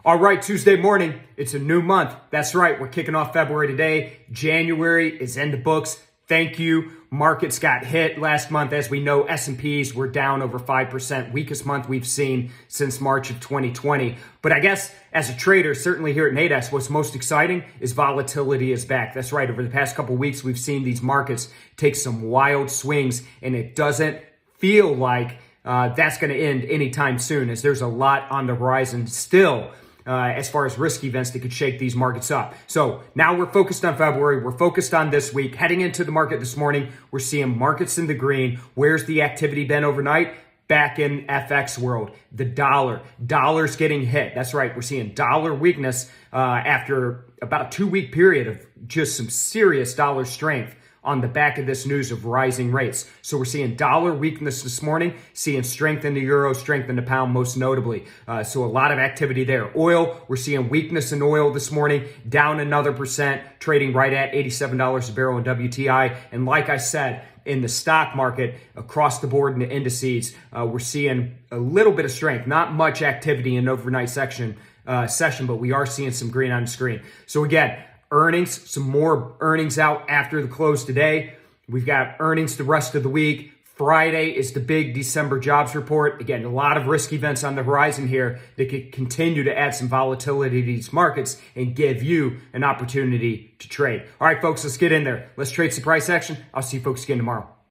All right, Tuesday morning, it's a new month. That's right, we're kicking off February today. January is in the books. Thank you. Markets got hit last month. As we know, S&Ps were down over 5%, weakest month we've seen since March of 2020. But I guess as a trader, certainly here at Nadex, what's most exciting is volatility is back. That's right, over the past couple of weeks, we've seen these markets take some wild swings, and it doesn't feel like that's going to end anytime soon, as there's a lot on the horizon still. As far as risk events that could shake these markets up. So now we're focused on February. We're focused on this week. Heading into the market this morning, we're seeing markets in the green. Where's the activity been overnight? Back in FX world, the dollar's getting hit. That's right. We're seeing dollar weakness after about a 2-week period of just some serious dollar strength on the back of this news of rising rates. So we're seeing dollar weakness this morning, seeing strength in the euro, strength in the pound most notably. So a lot of activity there. Oil, we're seeing weakness in oil this morning, down another percent, trading right at $87 a barrel in WTI. And like I said, in the stock market, across the board in the indices, we're seeing a little bit of strength, not much activity in overnight session, but we are seeing some green on the screen. So again, earnings, some more earnings out after the close today. We've got earnings the rest of the week. Friday is the big December jobs report. Again, a lot of risk events on the horizon here that could continue to add some volatility to these markets and give you an opportunity to trade. All right, folks, let's get in there. Let's trade some price action. I'll see you folks again tomorrow.